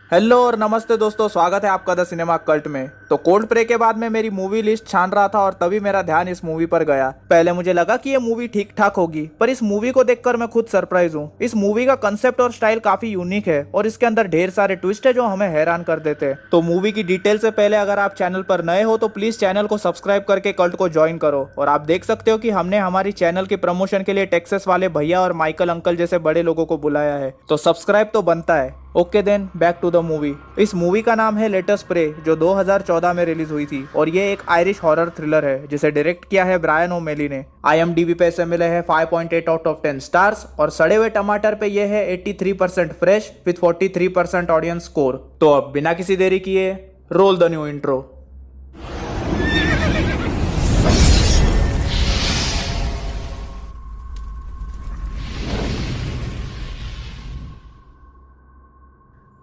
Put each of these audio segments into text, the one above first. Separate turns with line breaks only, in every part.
Hello और नमस्ते दोस्तों, स्वागत है आपका द सिनेमा कल्ट में। तो कोल्ड प्ले के बाद मैं मेरी मूवी लिस्ट छान रहा था और तभी मेरा ध्यान इस मूवी पर गया। पहले मुझे लगा कि ये मूवी ठीक ठाक होगी, पर इस मूवी को देखकर मैं खुद सरप्राइज हूँ। इस मूवी का कंसेप्ट और स्टाइल काफी यूनिक है और इसके अंदर ढेर सारे ट्विस्ट है जो हमें हैरान कर देते हैं। तो मूवी की डिटेल से पहले अगर आप चैनल पर नए हो तो प्लीज चैनल को सब्सक्राइब करके कल्ट को ज्वाइन करो। और आप देख सकते हो कि हमने हमारी चैनल की प्रमोशन के लिए टेक्सास वाले भैया और माइकल अंकल जैसे बड़े लोगों को बुलाया है, तो सब्सक्राइब तो बनता है। Okay then, back to the movie. इस मूवी का नाम है लेट अस प्रे, जो 2014 में रिलीज हुई थी और ये एक आयरिश हॉरर थ्रिलर है जिसे डायरेक्ट किया है ब्रायन ओमेली ने। IMDb पे इसे मिले हैं 5.8 आउट ऑफ 10 स्टार्स और सड़े हुए टमाटर पे ये है 83% फ्रेश विद 43% ऑडियंस स्कोर। तो अब बिना किसी देरी किए roll the new intro.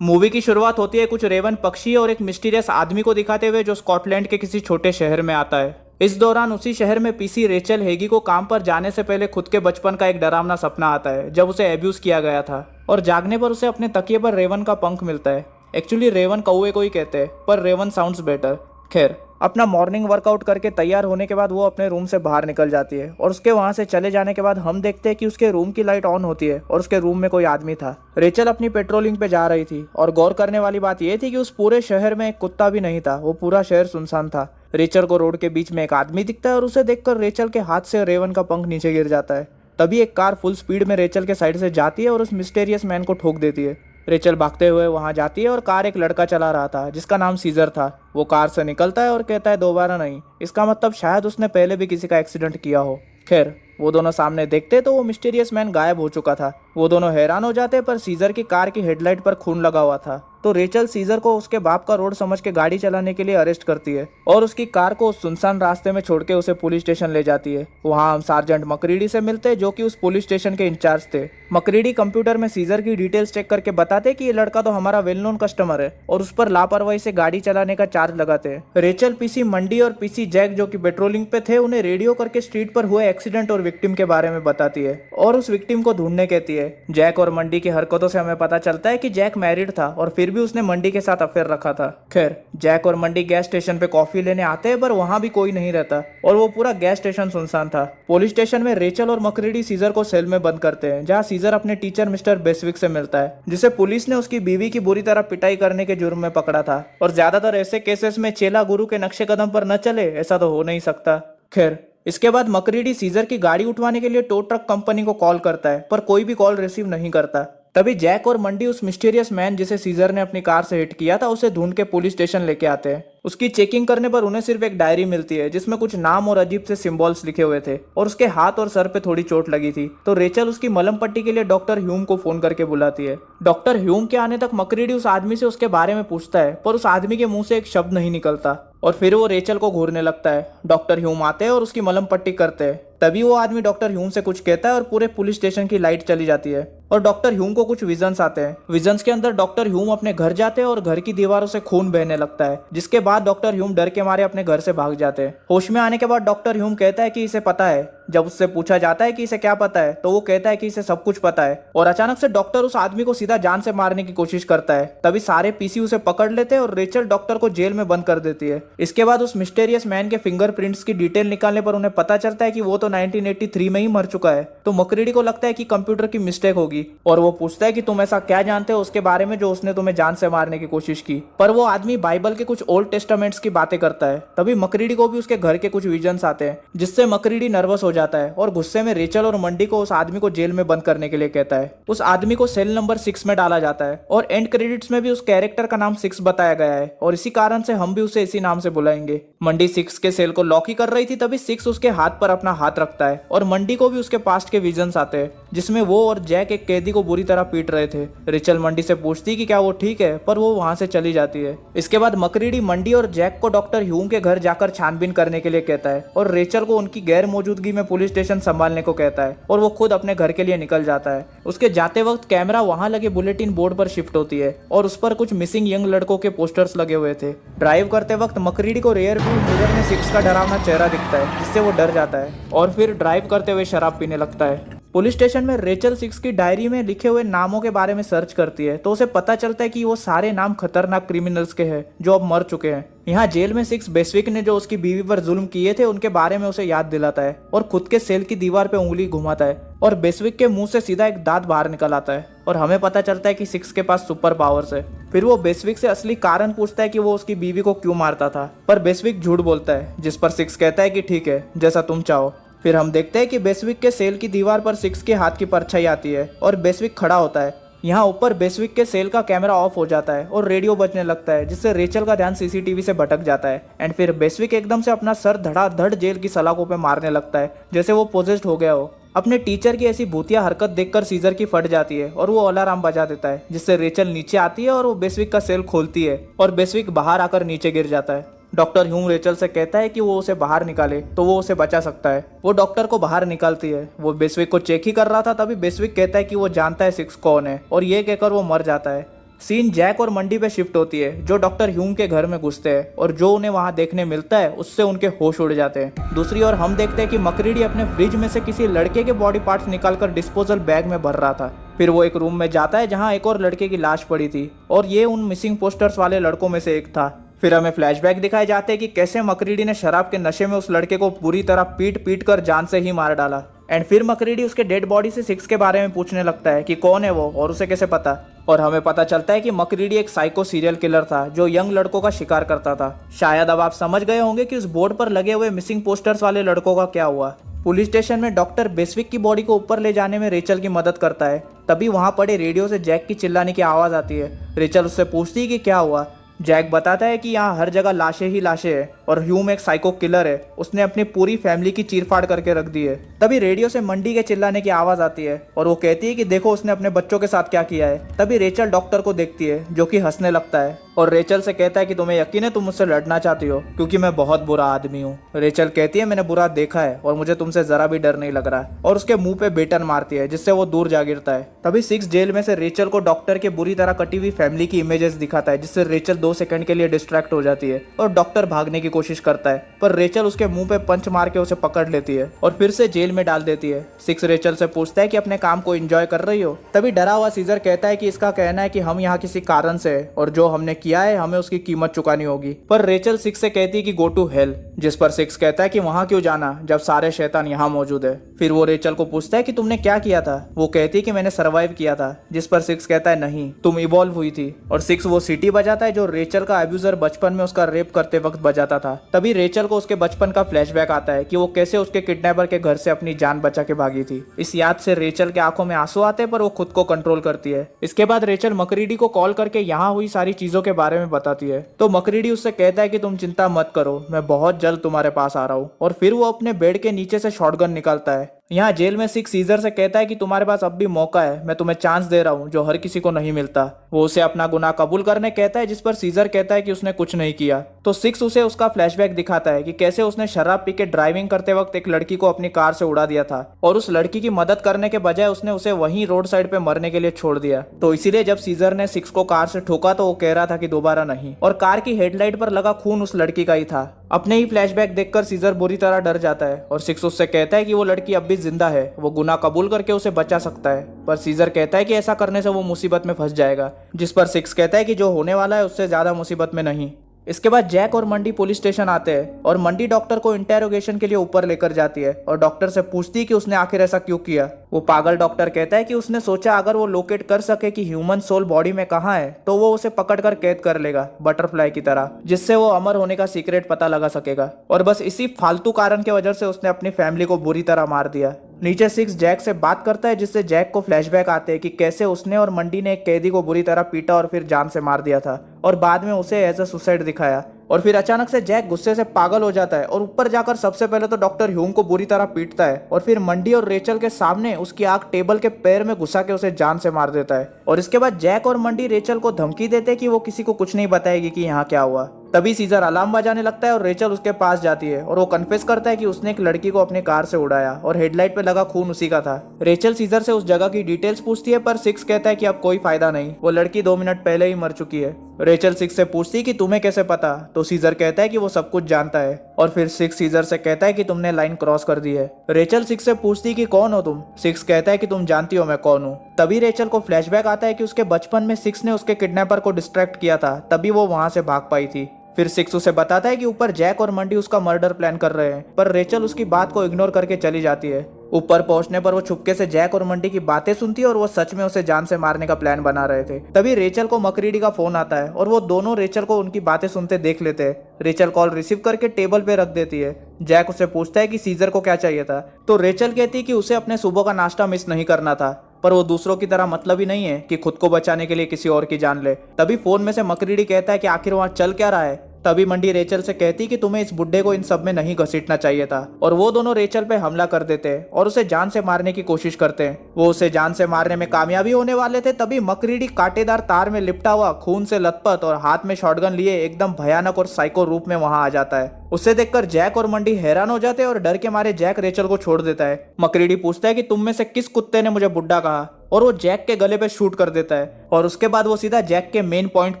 Movie की शुरुआत होती है कुछ रेवन पक्षी और एक मिस्टीरियस आदमी को दिखाते हुए जो स्कॉटलैंड के किसी छोटे शहर में आता है। इस दौरान उसी शहर में पीसी रेचल हेगी को काम पर जाने से पहले खुद के बचपन का एक डरावना सपना आता है जब उसे एब्यूज किया गया था और जागने पर उसे अपने तकिए पर रेवन का पंख मिलता है। एक्चुअली रेवन कौवे को ही कहते हैं, पर रेवन साउंड्स बेटर। खैर, अपना मॉर्निंग वर्कआउट करके तैयार होने के बाद वो अपने रूम से बाहर निकल जाती है और उसके वहां से चले जाने के बाद हम देखते हैं कि उसके रूम की लाइट ऑन होती है और उसके रूम में कोई आदमी था। रेचल अपनी पेट्रोलिंग पे जा रही थी और गौर करने वाली बात यह थी कि उस पूरे शहर में एक कुत्ता भी नहीं था, वो पूरा शहर सुनसान था। रेचल को रोड के बीच में एक आदमी दिखता है और उसे देखकर रेचल के हाथ से रेवन का पंख नीचे गिर जाता है। तभी एक कार फुल स्पीड में रेचल के साइड से जाती है और उस मिस्टेरियस मैन को ठोक देती है। रेचल भागते हुए वहां जाती है और कार एक लड़का चला रहा था जिसका नाम सीजर था। वो कार से निकलता है और कहता है दोबारा नहीं। इसका मतलब शायद उसने पहले भी किसी का एक्सीडेंट किया हो। खैर, वो दोनों सामने देखते तो वो मिस्टीरियस मैन गायब हो चुका था। वो दोनों हैरान हो जाते पर सीजर की कार की हेडलाइट पर खून लगा हुआ था। तो रेचल सीजर को उसके बाप का रोड समझ के गाड़ी चलाने के लिए अरेस्ट करती है और उसकी कार को उस सुनसान रास्ते में छोड़ के उसे पुलिस स्टेशन ले जाती है। वहाँ हम सार्जेंट मकरीडी से मिलते हैं जो कि उस पुलिस स्टेशन के इंचार्ज थे। मकरीडी कंप्यूटर में सीजर की डिटेल्स चेक करके बताते कि ये लड़का तो हमारा वेल नोन कस्टमर है और उस पर लापरवाही से गाड़ी चलाने का चार्ज लगाते हैं। रेचल पीसी मंडी और पीसी जैक जो कि पेट्रोलिंग पे थे उन्हें रेडियो करके स्ट्रीट पर हुए एक्सीडेंट और विक्टिम के बारे में बताती है और उस विक्टिम को ढूंढने कहती है। जैक और मंडी की हरकतों से हमें पता चलता है कि जैक मैरिड था और फिर भी उसने मंडी के साथ अफेयर रखा था। खैर, जैक और मंडी गैस स्टेशन पे कॉफी लेने आते हैं पर वहां भी कोई नहीं रहता और वो पूरा गैस स्टेशन सुनसान था। पुलिस स्टेशन में रेचल और मकरीडी सीजर को सेल में बंद करते हैं जहां सीजर अपने टीचर मिस्टर बेसविक से मिलता है जिसे पुलिस ने उसकी बीवी की बुरी तरह पिटाई करने के जुर्म में पकड़ा था। और ज्यादातर ऐसे केसेस में चेला गुरु के नक्शे कदम पर न चले ऐसा तो हो नहीं सकता। खैर, इसके बाद मकरीडी सीजर की गाड़ी उठवाने के लिए टो ट्रक कंपनी को कॉल करता है पर कोई भी कॉल रिसीव नहीं करता। तभी जैक और मंडी उस मिस्टीरियस मैन जिसे सीजर ने अपनी कार से हिट किया था उसे ढूंढ के पुलिस स्टेशन लेके आते हैं। उसकी चेकिंग करने पर उन्हें सिर्फ एक डायरी मिलती है जिसमें कुछ नाम और अजीब से सिंबल्स लिखे हुए थे और उसके हाथ और सर पे थोड़ी चोट लगी थी। तो रेचल उसकी मलहम पट्टी के लिए डॉक्टर ह्यूम को फोन करके बुलाती है। डॉक्टर ह्यूम के आने तक मकरीडी उस आदमी से उसके बारे में पूछता है पर उस आदमी के मुंह से एक शब्द नहीं निकलता और फिर वो रेचल को घूरने लगता है। डॉक्टर ह्यूम आते हैं और उसकी मलहम पट्टी करते हैं। तभी वो आदमी डॉक्टर ह्यूम से कुछ कहता है और पूरे पुलिस स्टेशन की लाइट चली जाती है और डॉक्टर ह्यूम को कुछ विजन्स आते हैं। विजन्स के अंदर डॉक्टर ह्यूम अपने घर जाते हैं और घर की दीवारों से खून बहने लगता है, जिसके बाद डॉक्टर ह्यूम डर के मारे अपने घर से भाग जाते हैं। होश में आने के बाद डॉक्टर ह्यूम कहता है कि इसे पता है। जब उससे पूछा जाता है कि इसे क्या पता है तो वो कहता है कि इसे सब कुछ पता है। और अचानक से डॉक्टर उस आदमी को सीधा जान से मारने की कोशिश करता है। तभी सारे पीसी उसे पकड़ लेते हैं और रेचल डॉक्टर को जेल में बंद कर देती है। इसके बाद उस मिस्टेरियस मैन के फिंगरप्रिंट्स की डिटेल निकालने पर उन्हें पता चलता है कि वो तो 1983 में ही मर चुका है। तो मकरीडी को लगता है कि कंप्यूटर की मिस्टेक होगी और वो पूछता है कि तुम ऐसा क्या जानते हो उसके बारे में जो उसने तुम्हें जान से मारने की कोशिश की। पर वो आदमी बाइबल के कुछ ओल्ड टेस्टामेंट्स की बातें करता है। तभी मकरीडी को भी उसके घर के कुछ विजन्स आते हैं जिससे मकरीडी नर्वस हो जाता है और गुस्से में रेचल और मंडी को उस आदमी को जेल में बंद करने के लिए कहता है। उस आदमी को सेल नंबर 6 में डाला जाता है और एंड क्रेडिट्स में भी उस कैरेक्टर का नाम 6 बताया गया है और इसी कारण से हम भी उसे इसी नाम से बुलाएंगे। मंडी 6 के सेल को लॉक ही कर रही थी तभी 6 उसके हाथ पर अपना हाथ रखता है और मंडी को भी उसके पास्ट के विजन्स आते हैं जिसमें वो और जैक एक कैदी को बुरी तरह पीट रहे थे। रेचल मंडी से पूछती कि क्या वो ठीक है पर वो वहां से चली जाती है। इसके बाद मकरीडी मंडी और जैक को डॉक्टर ह्यूम के घर जाकर छानबीन करने के लिए कहता है और रेचल को उनकी गैर मौजूदगी में पुलिस स्टेशन संभालने को कहता है और वो खुद अपने घर के लिए निकल जाता है। उसके जाते वक्त कैमरा वहां लगे बुलेटिन बोर्ड पर शिफ्ट होती है और उस पर कुछ मिसिंग यंग लड़कों के पोस्टर्स लगे हुए थे। ड्राइव करते वक्त मकरीडी को रेयर व्यू मिरर में 6 का डरावना चेहरा दिखता है जिससे वो डर जाता है और फिर ड्राइव करते हुए शराब पीने लगता है। पुलिस स्टेशन में रेचल सिक्स की डायरी में लिखे हुए नामों के बारे में सर्च करती है तो उसे पता चलता है कि वो सारे नाम खतरनाक क्रिमिनल्स के हैं जो अब मर चुके हैं। यहाँ जेल में सिक्स बेस्विक ने जो उसकी बीवी पर जुल्म किए थे उनके बारे में उसे याद दिलाता है और खुद के सेल की दीवार पे उंगली घुमाता है और बेस्विक के मुंह से सीधा एक दांत बाहर निकल आता है और हमें पता चलता है कि सिक्स के पास सुपर पावर्स है। फिर वो बेस्विक से असली कारण पूछता है कि वो उसकी बीवी को क्यों मारता था, पर बेस्विक झूठ बोलता है, जिस पर सिक्स कहता है कि ठीक है, जैसा तुम चाहो। फिर हम देखते हैं कि बेस्विक के सेल की दीवार पर सिक्स के हाथ की परछाई आती है और बेस्विक खड़ा होता है। यहाँ ऊपर बेस्विक के सेल का कैमरा ऑफ हो जाता है और रेडियो बजने लगता है, जिससे रेचल का ध्यान सीसीटीवी से भटक जाता है। एंड फिर बेस्विक एकदम से अपना सर धड़ाधड़ जेल की सलाखों पे मारने लगता है, जैसे वो पोजेस्ड हो गया हो। अपने टीचर की ऐसी भूतिया हरकत देखकर सीजर की फट जाती है और वो अलार्म बजा देता है, जिससे रेचल नीचे आती है और वो बेस्विक का सेल खोलती है और बेस्विक बाहर आकर नीचे गिर जाता है। डॉक्टर ह्यूम रेचल से कहता है कि वो उसे बाहर निकाले तो वो उसे बचा सकता है। वो डॉक्टर को बाहर निकालती है। वो बेस्विक को चेक ही कर रहा था, तभी बेस्विक कहता है कि वो जानता है सिक्स कौन है और ये कहकर वो मर जाता है। सीन जैक और मंडी पे शिफ्ट होती है, जो डॉक्टर ह्यूम के घर में घुसते हैं और जो उन्हें वहां देखने मिलता है उससे उनके होश उड़ जाते हैं। दूसरी ओर हम देखते हैं कि मकरीडी अपने फ्रिज में से किसी लड़के के बॉडी पार्ट्स निकालकर डिस्पोजल बैग में भर रहा था। फिर वो एक रूम में जाता है जहाँ एक और लड़के की लाश पड़ी थी और ये उन मिसिंग पोस्टर्स वाले लड़कों में से एक था। फिर हमें फ्लैशबैक दिखाए जाते हैं कि कैसे मकरीडी ने शराब के नशे में उस लड़के को पूरी तरह पीट पीट कर जान से ही मार डाला। एंड फिर मकरीडी उसके डेड बॉडी से सिक्स के बारे में पूछने लगता है कि कौन है वो और उसे कैसे पता। और हमें पता चलता है कि मकरीडी एक साइको सीरियल किलर था जो यंग लड़कों का शिकार करता था। शायद अब आप समझ गए होंगे कि उस बोर्ड पर लगे हुए मिसिंग पोस्टर्स वाले लड़कों का क्या हुआ। पुलिस स्टेशन में डॉक्टर बेस्विक की बॉडी को ऊपर ले जाने में रेचल की मदद करता है। तभी वहां पड़े रेडियो से जैक की चिल्लाने की आवाज आती है। रेचल उससे पूछती है कि क्या हुआ। जैक बताता है कि यहाँ हर जगह लाशें ही लाशें हैं और ह्यूम एक साइको किलर है, उसने अपनी पूरी फैमिली की चीरफाड़ करके रख दी है। तभी रेडियो से मंडी के चिल्लाने की आवाज आती है और वो कहती है कि देखो उसने अपने बच्चों के साथ क्या किया है। तभी रेचल डॉक्टर को देखती है जो कि हंसने लगता है और रेचल से कहता है कि तुम्हें यकीन है तुम मुझसे लड़ना चाहती हो क्योंकि मैं बहुत बुरा आदमी हूँ। रेचल कहती है मैंने बुरा देखा है और मुझे तुमसे जरा भी डर नहीं लग रहा और उसके मुंह पे बेटन मारती है, जिससे वो दूर जा गिरता है। तभी सिक्स जेल में से रेचल को डॉक्टर के बुरी तरह कटी हुई फैमिली की इमेजेस दिखाता है, जिससे रेचल 2 सेकंड के लिए डिस्ट्रैक्ट हो जाती है और डॉक्टर भागने की कोशिश करता है, पर रेचल उसके मुंह पे पंच मार के उसे पकड़ लेती है और फिर से जेल में डाल देती है। सिक्स रेचल से पूछता है कि अपने काम को एंजॉय कर रही हो। तभी डरा हुआ सीजर कहता है कि इसका कहना है कि हम यहाँ किसी कारण से है और जो हमने किया है हमें उसकी कीमत चुकानी होगी। पर रेचल सिक्स से कहती है कि गो टू हेल, जिस पर सिक्स कहता है कि वहां क्यों जाना जब सारे शैतान यहाँ मौजूद है। फिर वो रेचल को पूछता है कि तुमने क्या किया था। वो कहती है कि मैंने सर्वाइव किया था, जिस पर सिक्स कहता है नहीं, तुम इवॉल्व हुई थी। और सिक्स वो सीटी बजाता है जो रेचल का अब्यूजर बचपन में उसका रेप करते वक्त बजाता था। तभी रेचल को उसके बचपन का फ्लैशबैक आता है कि वो कैसे उसके किडनैपर के घर से अपनी जान बचा के भागी थी। इस याद से रेचल के आंखों में आंसू आते हैं, पर वो खुद को कंट्रोल करती है। इसके बाद रेचल मकरीडी को कॉल करके यहाँ हुई सारी चीजों के बारे में बताती है, तो मकरीडी उससे कहता है कि तुम चिंता मत करो, मैं बहुत जल्द तुम्हारे पास आ रहा हूँ। और फिर वो अपने बेड के नीचे से शॉटगन निकालता है। यहाँ जेल में सिक्स सीजर से कहता है कि तुम्हारे पास अब भी मौका है, मैं तुम्हें चांस दे रहा हूँ जो हर किसी को नहीं मिलता। वो उसे अपना गुनाह कबूल करने कहता है, जिस पर सीजर कहता है कि उसने कुछ नहीं किया। तो सिक्स उसे उसका फ्लैशबैक दिखाता है कि कैसे उसने शराब पी के ड्राइविंग करते वक्त एक लड़की को अपनी कार से उड़ा दिया था और उस लड़की की मदद करने के बजाय उसने उसे वहीं रोड साइड पे मरने के लिए छोड़ दिया। तो इसीलिए जब सीजर ने सिक्स को कार से ठोका तो वो कह रहा था कि दोबारा नहीं, और कार की हेडलाइट पर लगा खून उस लड़की का ही था। अपने ही फ्लैशबैक देखकर सीजर बुरी तरह डर जाता है और सिक्स उससे कहता है कि वो लड़की अब भी जिंदा है, वो गुनाह कबूल करके उसे बचा सकता है। पर सीजर कहता है कि ऐसा करने से वो मुसीबत में फंस जाएगा, जिस पर सिक्स कहता है कि जो होने वाला है उससे ज्यादा मुसीबत में नहीं। इसके बाद जैक और मंडी पुलिस स्टेशन आते हैं और मंडी डॉक्टर को इंटेरोगेशन के लिए ऊपर लेकर जाती है और डॉक्टर से पूछती है कि उसने आखिर ऐसा क्यों किया। वो पागल डॉक्टर कहता है कि उसने सोचा अगर वो लोकेट कर सके कि ह्यूमन सोल बॉडी में कहाँ है तो वो उसे पकड़कर कैद कर लेगा बटरफ्लाई की तरह, जिससे वो अमर होने का सीक्रेट पता लगा सकेगा। और बस इसी फालतू कारण की वजह से उसने अपनी फैमिली को बुरी तरह मार दिया। नीचे सिक्स जैक से बात करता है, जिससे जैक को फ्लैशबैक आते हैं कि कैसे उसने और मंडी ने एक कैदी को बुरी तरह पीटा और फिर जान से मार दिया था और बाद में उसे एज अ सुसाइड दिखाया। और फिर अचानक से जैक गुस्से से पागल हो जाता है और ऊपर जाकर सबसे पहले तो डॉक्टर ह्यूम को बुरी तरह पीटता है और फिर मंडी और रेचल के सामने उसकी आंख टेबल के पैर में घुसा के उसे जान से मार देता है। और इसके बाद जैक और मंडी रेचल को धमकी देते कि वो किसी को कुछ नहीं बताएगी कि यहाँ क्या हुआ। तभी सीजर अलार्म बजाने लगता है और रेचल उसके पास जाती है और वो कन्फेस करता है कि उसने एक लड़की को अपनी कार से उड़ाया और हेडलाइट पे लगा खून उसी का था। रेचल सीजर से उस जगह की डिटेल्स पूछती है, पर सिक्स कहता है कि अब कोई फायदा नहीं, वो लड़की 2 मिनट पहले ही मर चुकी है। रेचल सिक्स से पूछती कि तुम्हें कैसे पता, तो सीजर कहता है कि वो सब कुछ जानता है और फिर सिक्स सीजर से कहता है कि तुमने लाइन क्रॉस कर दी है। रेचल सिक्स से पूछती कि कौन हो तुम। सिक्स कहता है कि तुम जानती हो मैं कौन हूँ। तभी रेचल को फ्लैशबैक आता है कि उसके बचपन में सिक्स ने उसके किडनैपर को डिस्ट्रैक्ट किया था, तभी वो वहां से भाग पाई थी। फिर सिक्स उसे बताता है कि ऊपर जैक और मंडी उसका मर्डर प्लान कर रहे हैं, पर रेचल उसकी बात को इग्नोर करके चली जाती है। ऊपर पहुंचने पर वो छुपके से जैक और मंडी की बातें सुनती है और वो सच में उसे जान से मारने का प्लान बना रहे थे। तभी रेचल को मकरीडी का फोन आता है और वो दोनों रेचल को उनकी बातें सुनते देख लेते हैं। रेचल कॉल रिसीव करके टेबल पे रख देती है। जैक उसे पूछता है कि सीजर को क्या चाहिए था, तो रेचल कहती है कि उसे अपने सुबह का नाश्ता मिस नहीं करना था, पर वो दूसरों की तरह मतलब ही नहीं है कि खुद को बचाने के लिए किसी और की जान ले। तभी फोन में से मकरीडी कहता है कि आखिर वहां चल क्या रहा है। तभी मंडी रेचल से कहती कि तुम्हें इस बुड्ढे को इन सब में नहीं घसीटना चाहिए था, और वो दोनों रेचल पे हमला कर देते हैं और उसे जान से मारने की कोशिश करते हैं। वो उसे जान से मारने में कामयाबी होने वाले थे, तभी मकरीडी कांटेदार तार में लिपटा हुआ, खून से लथपथ और हाथ में शॉटगन लिए एकदम भयानक और साइको रूप में वहां आ जाता है। उसे देखकर जैक और मंडी हैरान हो जाते हैं और डर के मारे जैक रेचल को छोड़ देता है। मकरीडी पूछता है कि तुम में से किस कुत्ते ने मुझे बुड्ढा कहा, और वो जैक के गले पे शूट कर देता है और उसके बाद वो सीधा जैक के मेन पॉइंट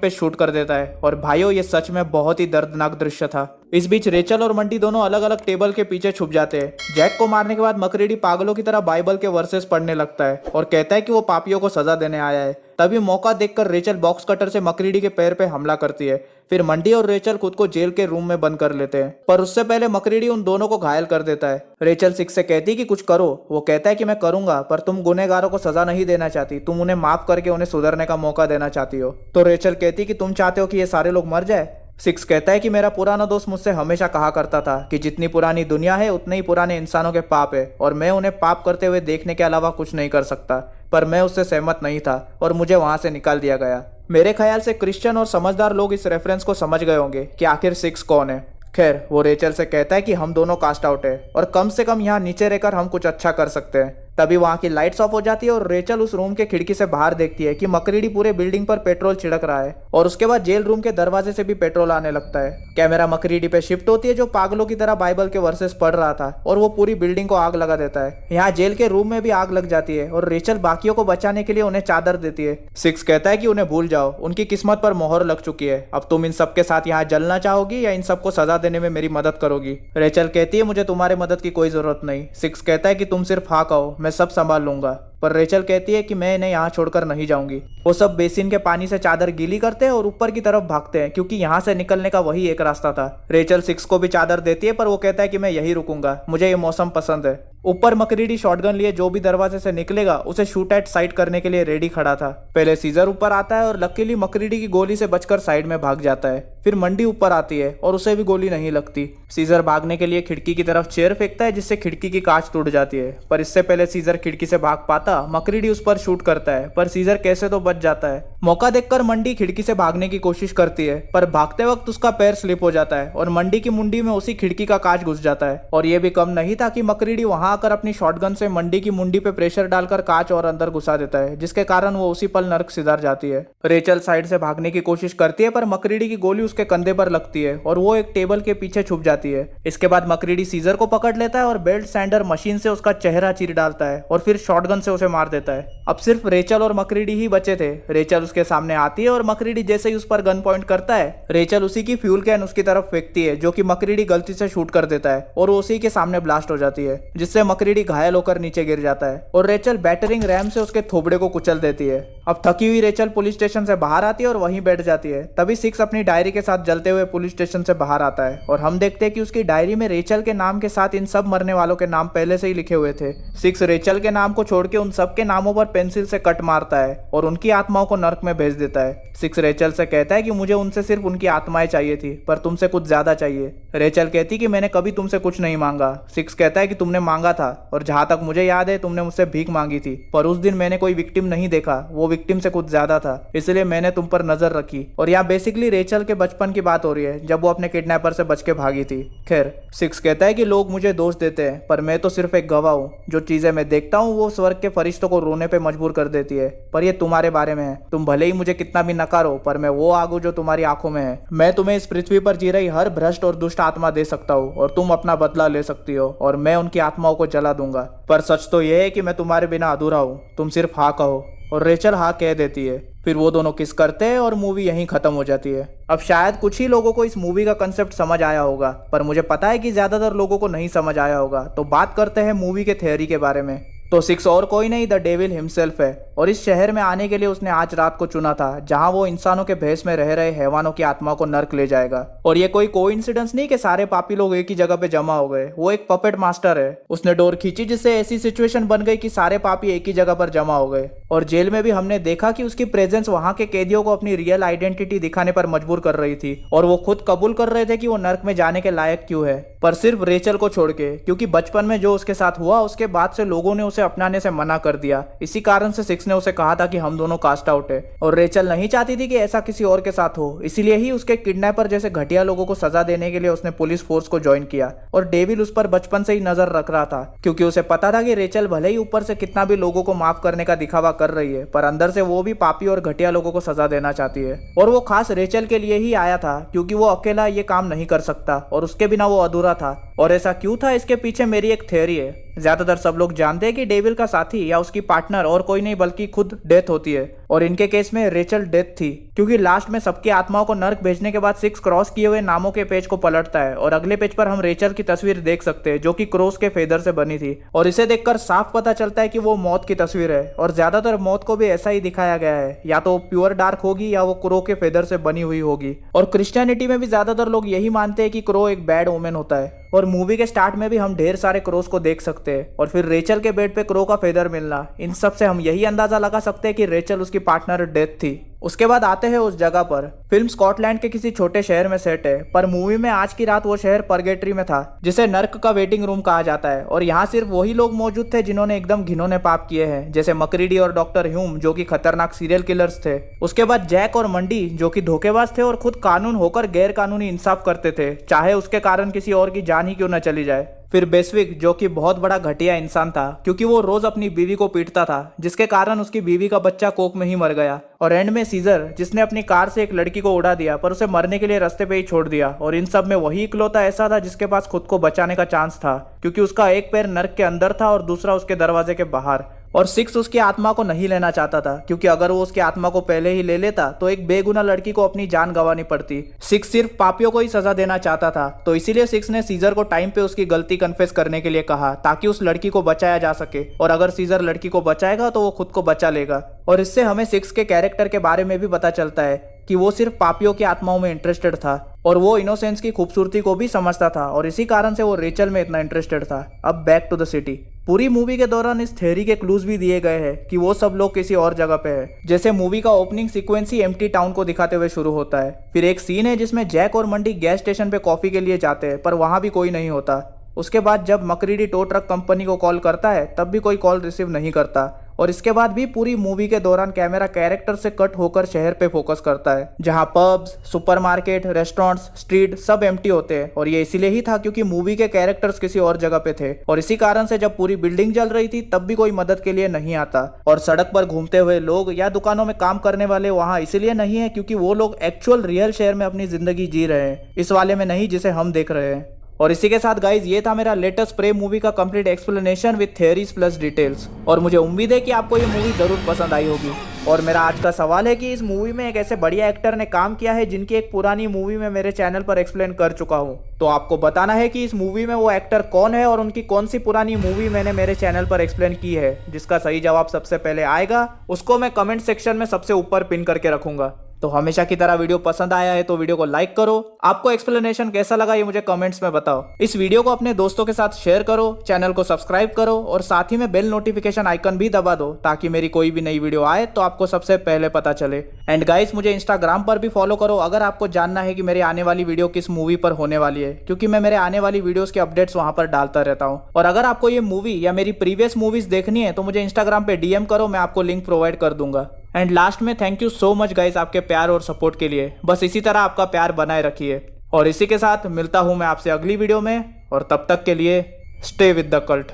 पे शूट कर देता है। और भाइयों, ये सच में बहुत ही दर्दनाक दृश्य था। इस बीच रेचल और मंडी दोनों अलग अलग टेबल के पीछे छुप जाते हैं। जैक को मारने के बाद मकरीडी पागलों की तरह बाइबल के वर्सेस पढ़ने लगता है और कहता है कि वो पापियों को सजा देने आया है। तभी मौका देखकर रेचल बॉक्स कटर से मकरीडी के पैर पे हमला करती है। फिर मंडी और रेचल खुद को जेल के रूम में बंद कर लेते हैं, पर उससे पहले मकरीडी उन दोनों को घायल कर देता है। रेचल सिक्स से कहती कि कुछ करो। वो कहता है कि मैं करूंगा, पर तुम गुनहगारों को सजा नहीं देना चाहती, तुम उन्हें माफ करके उन्हें सुधरने का मौका देना चाहती हो। तो रेचल कहती कि तुम चाहते हो कि ये सारे लोग मर जाए। सिक्स कहता है कि मेरा पुराना दोस्त मुझसे हमेशा कहा करता था कि जितनी पुरानी दुनिया है उतने ही पुराने इंसानों के पाप है, और मैं उन्हें पाप करते हुए देखने के अलावा कुछ नहीं कर सकता। पर मैं उससे सहमत नहीं था और मुझे वहां से निकाल दिया गया। मेरे ख्याल से क्रिश्चियन और समझदार लोग इस रेफरेंस को समझ गए होंगे कि आखिर सिक्स कौन है। खैर, वो रेचल से कहता है कि हम दोनों कास्ट आउट है और कम से कम यहाँ नीचे रहकर हम कुछ अच्छा कर सकते हैं। तभी वहां की लाइट्स ऑफ हो जाती है और रेचल उस रूम के खिड़की से बाहर देखती है कि मकरीडी पूरे बिल्डिंग पर पेट्रोल छिड़क रहा है, और उसके बाद जेल रूम के दरवाजे से भी पेट्रोल आने लगता है। कैमरा मकरीडी पे शिफ्ट होती है जो पागलों की तरह बाइबल के वर्सेस पढ़ रहा था, और वो पूरी बिल्डिंग को आग लगा देता है। यहाँ जेल के रूम में भी आग लग जाती है और रेचल बाकियों को बचाने के लिए उन्हें चादर देती है। सिक्स कहता है कि उन्हें भूल जाओ, उनकी किस्मत पर मोहर लग चुकी है। अब तुम इन सबके साथ यहाँ जलना चाहोगी या इन सबको सजा देने में मेरी मदद करोगी। रेचल कहती है मुझे तुम्हारे मदद की कोई जरूरत नहीं। सिक्स कहता है कि तुम सिर्फ हाँ कहो, मैं सब संभाल लूंगा। पर रेचल कहती है कि मैं इन्हें यहाँ छोड़कर नहीं जाऊंगी। वो सब बेसिन के पानी से चादर गीली करते हैं और ऊपर की तरफ भागते हैं, क्योंकि यहाँ से निकलने का वही एक रास्ता था। रेचल सिक्स को भी चादर देती है, पर वो कहता है कि मैं यही रुकूंगा, मुझे ये मौसम पसंद है। ऊपर मकरीडी शॉटगन लिए जो भी दरवाजे से निकलेगा उसे शूट एट साइड करने के लिए रेडी खड़ा था। पहले सीजर ऊपर आता है और लकीली मकरीडी की गोली से बचकर साइड में भाग जाता है। फिर मंडी ऊपर आती है और उसे भी गोली नहीं लगती। सीजर भागने के लिए खिड़की की तरफ चेयर फेंकता है, जिससे खिड़की की कांच टूट जाती है, पर इससे पहले सीजर खिड़की से भाग पाता मकरीडी उस पर शूट करता है, पर सीजर कैसे तो बच जाता है। मौका देखकर मंडी खिड़की से भागने की कोशिश करती है, पर भागते वक्त उसका पैर स्लिप हो जाता है और मंडी की मुंडी में उसी खिड़की का कांच घुस जाता है। और यह भी कम नहीं था कि मकरीडी वहां आकर अपनी शॉटगन से मंडी की मुंडी पे प्रेशर डालकर कांच और अंदर घुसा देता है, जिसके कारण वो उसी पल नर्क सिधार जाती है। रेचल साइड से भागने की कोशिश करती है, पर मकरीडी की गोली उसके कंधे पर लगती है और वो एक टेबल के पीछे छुप जाती है। इसके बाद मकरीडी सीजर को पकड़ लेता है और बेल्ट सैंडर मशीन से उसका चेहरा चीर डालता है और फिर शॉटगन से उसे मार देता है। अब सिर्फ रेचल और मकरीडी ही बचे थे। रेचल उसके सामने आती है और मकरीडी जैसे ही उस पर गन पॉइंट करता है, रेचल उसी की फ्यूल कैन उसकी तरफ फेंकती है, जो कि मकरीडी गलती से शूट कर देता है और वो उसी के सामने ब्लास्ट हो जाती है, जिससे मकरीडी घायल होकर नीचे गिर जाता है और रेचल बैटरिंग रैम से उसके थोबड़े को कुचल देती है। अब थकी हुई रेचल पुलिस स्टेशन से बाहर आती है और वहीं बैठ जाती है। तभी सिक्स अपनी डायरी के साथ जलते हुए पुलिस स्टेशन से बाहर आता है और हम देखते हैं कि उसकी डायरी में रेचल के नाम के साथ इन सब मरने वालों के नाम पहले से ही लिखे हुए थे। सिक्स रेचल के नाम को छोड़ के उन सब के नामों पर पेंसिल से कट मारता है और उनकी आत्माओं को नर्क में भेज देता है। सिक्स रेचल से कहता है कि मुझे उनसे सिर्फ उनकी आत्माएं चाहिए थी, पर तुमसे कुछ ज्यादा चाहिए। रेचल कहती कि मैंने कभी तुमसे कुछ नहीं मांगा। सिक्स कहता है कि तुमने मांगा था, और जहां तक मुझे याद है तुमने मुझसे भीख मांगी थी, पर उस दिन मैंने कोई विक्टिम नहीं देखा, वो विक्टिम से कुछ ज्यादा था, इसलिए मैंने तुम पर नजर रखी। और यहाँ बेसिकली रेचल के बचपन की बात हो रही है, जब वो अपने किडनैपर से बच के भागी थी। खैर, सिक्स कहता है कि लोग मुझे दोष देते हैं, पर मैं तो सिर्फ एक गवाह हूँ। जो चीजें मैं देखता हूँ वो स्वर्ग के फरिश्तों को रोने पे मजबूर कर देती है, पर ये तुम्हारे बारे में है। तुम भले ही मुझे कितना भी नकारो, पर मैं वो आग हूँ जो तुम्हारी आंखों में है। मैं तुम्हें इस पृथ्वी पर जी रही हर भ्रष्ट और दुष्ट आत्मा दे सकता हूँ और तुम अपना बदला ले सकती हो, और मैं उनकी आत्माओं को जला दूंगा। पर सच तो यह है कि मैं तुम्हारे बिना अधूरा हूँ। तुम सिर्फ हाँ कहो। और रेचल हाँ कह देती है। फिर वो दोनों किस करते हैं और मूवी यहीं खत्म हो जाती है। अब शायद कुछ ही लोगों को इस मूवी का कंसेप्ट समझ आया होगा, पर मुझे पता है कि ज्यादातर लोगों को नहीं समझ आया होगा। तो बात करते हैं मूवी के थ्योरी के बारे में। तो सिक्स और कोई नहीं, द डेविल हिमसेल्फ है, और इस शहर में आने के लिए उसने आज रात को चुना था, जहां वो इंसानों के भेष में रह रहे हैवानों की आत्मा को नर्क ले जाएगा। और ये कोई कोइंसिडेंस नहीं कि सारे पापी लोग एक ही जगह पे जमा हो गए। वो एक पपेट मास्टर है, उसने डोर खींची जिससे ऐसी सिचुएशन बन गई कि सारे पापी एक ही जगह पर जमा हो गए। और जेल में भी हमने देखा कि उसकी प्रेजेंस वहां के कैदियों को अपनी रियल आइडेंटिटी दिखाने पर मजबूर कर रही थी, और वो खुद कबूल कर रहे थे कि वो नर्क में जाने के लायक क्यों है, पर सिर्फ रेचल को छोड़ के, क्योंकि बचपन में जो उसके साथ हुआ उसके बाद से लोगों ने उसे अपनाने से मना कर दिया। इसी कारण से सिक्स ने उसे कहा था कि हम दोनों कास्ट आउट है, और रेचल नहीं चाहती थी कि ऐसा किसी और के साथ हो, इसीलिए ही उसके किडनैपर जैसे घटिया लोगों को सजा देने के लिए उसने पुलिस फोर्स को ज्वाइन किया। और डेविल उस पर बचपन से ही नजर रख रहा था, क्योंकि उसे पता था कि रेचल भले ही ऊपर से कितना भी लोगों को माफ करने का दिखावा कर रही है, पर अंदर से वो भी पापी और घटिया लोगों को सजा देना चाहती है। और वो खास रेचल के लिए ही आया था, क्योंकि वो अकेला ये काम नहीं कर सकता और उसके बिना वो अधूरा था। और ऐसा क्यों था, इसके पीछे मेरी एक थ्योरी है। ज्यादातर सब लोग जानते हैं कि डेविल का साथी या उसकी पार्टनर और कोई नहीं बल्कि खुद डेथ होती है, और इनके केस में रेचल डेथ थी, क्योंकि लास्ट में सबकी आत्माओं को नर्क भेजने के बाद सिक्स क्रॉस किए हुए नामों के पेज को पलटता है, और अगले पेज पर हम रेचल की तस्वीर देख सकते हैं जो कि क्रोस के फेदर से बनी थी। और इसे देखकर साफ पता चलता है कि वो मौत की तस्वीर है, और ज्यादातर मौत को भी ऐसा ही दिखाया गया है, या तो प्योर डार्क होगी या वो क्रो के फेदर से बनी हुई होगी। और क्रिश्चियनिटी में भी ज्यादातर लोग यही मानते हैं कि क्रो एक बैड ओमेन होता है। और मूवी के स्टार्ट में भी हम ढेर सारे क्रोस को देख सकते हैं, और फिर रेचल के बेड पे क्रो का फेदर मिलना, इन सब से हम यही अंदाजा लगा सकते हैं कि रेचल उसकी पार्टनर डेथ थी। उसके बाद आते हैं उस जगह पर। फिल्म स्कॉटलैंड के किसी छोटे शहर में सेट है, पर मूवी में आज की रात वो शहर परगेटरी में था, जिसे नर्क का वेटिंग रूम कहा जाता है। और यहाँ सिर्फ वही लोग मौजूद थे जिन्होंने एकदम घिनौने पाप किए हैं, जैसे मकरीडी और डॉक्टर ह्यूम जो कि खतरनाक सीरियल किलर्स थे। उसके बाद जैक और मंडी जो कि धोखेबाज थे और खुद कानून होकर गैर कानूनी इंसाफ करते थे, चाहे उसके कारण किसी और की जान ही क्यों न चली जाए। फिर बेस्विक जो कि बहुत बड़ा घटिया इंसान था, क्योंकि वो रोज अपनी बीवी को पीटता था, जिसके कारण उसकी बीवी का बच्चा कोक में ही मर गया। और एंड में सीजर जिसने अपनी कार से एक लड़की को उड़ा दिया पर उसे मरने के लिए रास्ते पे ही छोड़ दिया। और इन सब में वही इकलौता ऐसा था जिसके पास खुद को बचाने का चांस था, क्योंकि उसका एक पैर नर्क के अंदर था और दूसरा उसके दरवाजे के बाहर। और सिक्स उसकी आत्मा को नहीं लेना चाहता था, क्योंकि अगर वो उसकी आत्मा को पहले ही ले लेता तो एक बेगुनाह लड़की को अपनी जान गंवानी पड़ती। सिक्स सिर्फ पापियों को ही सजा देना चाहता था, तो इसीलिए सिक्स ने सीजर को टाइम पे उसकी गलती कन्फेस करने के लिए कहा, ताकि उस लड़की को बचाया जा सके। और अगर सीजर लड़की को बचाएगा तो वो खुद को बचा लेगा। और इससे हमें सिक्स के कैरेक्टर के बारे में भी पता चलता है कि वो सिर्फ पापियों की आत्माओं में इंटरेस्टेड था, और वो इनोसेंस की खूबसूरती को भी समझता था, और इसी कारण से वो रेचल में इतना इंटरेस्टेड था। अब बैक टू द सिटी। पूरी मूवी के दौरान इस थ्योरी के क्लूज भी दिए गए हैं कि वो सब लोग किसी और जगह पे है। जैसे मूवी का ओपनिंग सीक्वेंस ही एम्प्टी टाउन को दिखाते हुए शुरू होता है। फिर एक सीन है जिसमें जैक और मंडी गैस स्टेशन पे कॉफी के लिए जाते हैं, पर वहां भी कोई नहीं होता। उसके बाद जब मकरीडी टो ट्रक कंपनी को कॉल करता है तब भी कोई कॉल रिसीव नहीं करता। और इसके बाद भी पूरी मूवी के दौरान कैमरा कैरेक्टर से कट होकर शहर पे फोकस करता है, जहां पब्स, सुपरमार्केट, रेस्टोरेंट्स, स्ट्रीट सब एम्प्टी होते हैं। और ये इसीलिए ही था क्योंकि मूवी के कैरेक्टर्स किसी और जगह पे थे, और इसी कारण से जब पूरी बिल्डिंग जल रही थी तब भी कोई मदद के लिए नहीं आता। और सड़क पर घूमते हुए लोग या दुकानों में काम करने वाले वहां इसीलिए नहीं है क्योंकि वो लोग एक्चुअल रियल शहर में अपनी जिंदगी जी रहे हैं, इस वाले में नहीं जिसे हम देख रहे हैं। और इसी के साथ गाइज ये था मेरा लेटेस्ट प्रे मूवी का complete explanation with theories plus details. और मुझे उम्मीद है कि आपको ये मूवी जरूर पसंद आई होगी। और मेरा आज का सवाल है कि इस मूवी में एक ऐसे बढ़िया एक्टर ने काम किया है जिनकी एक पुरानी मूवी में मेरे चैनल पर एक्सप्लेन कर चुका हूँ, तो आपको बताना है कि इस मूवी में वो एक्टर कौन है और उनकी कौन सी पुरानी मूवी मैंने मेरे चैनल पर एक्सप्लेन की है। जिसका सही जवाब सबसे पहले आएगा उसको मैं कमेंट सेक्शन में सबसे ऊपर पिन करके रखूंगा। तो हमेशा की तरह वीडियो पसंद आया है तो वीडियो को लाइक करो। आपको एक्सप्लेनेशन कैसा लगा ये मुझे कमेंट्स में बताओ। इस वीडियो को अपने दोस्तों के साथ शेयर करो, चैनल को सब्सक्राइब करो और साथ ही में बेल नोटिफिकेशन आइकन भी दबा दो, ताकि मेरी कोई भी नई वीडियो आए तो आपको सबसे पहले पता चले। एंड गाइस मुझे इंस्टाग्राम पर भी फॉलो करो अगर आपको जानना है कि मेरी आने वाली वीडियो किस मूवी पर होने वाली है, क्योंकि मैं मेरे आने वाली वीडियोस के अपडेट्स वहां पर डालता रहता हूँ। और अगर आपको ये मूवी या मेरी प्रीवियस मूवीज देखनी है तो मुझे इंस्टाग्राम पे डीएम करो, मैं आपको लिंक प्रोवाइड कर दूंगा। एंड लास्ट में thank you so much guys आपके प्यार और सपोर्ट के लिए। बस इसी तरह आपका प्यार बनाए रखिए। और इसी के साथ मिलता हूं मैं आपसे अगली वीडियो में, और तब तक के लिए स्टे विद द कल्ट।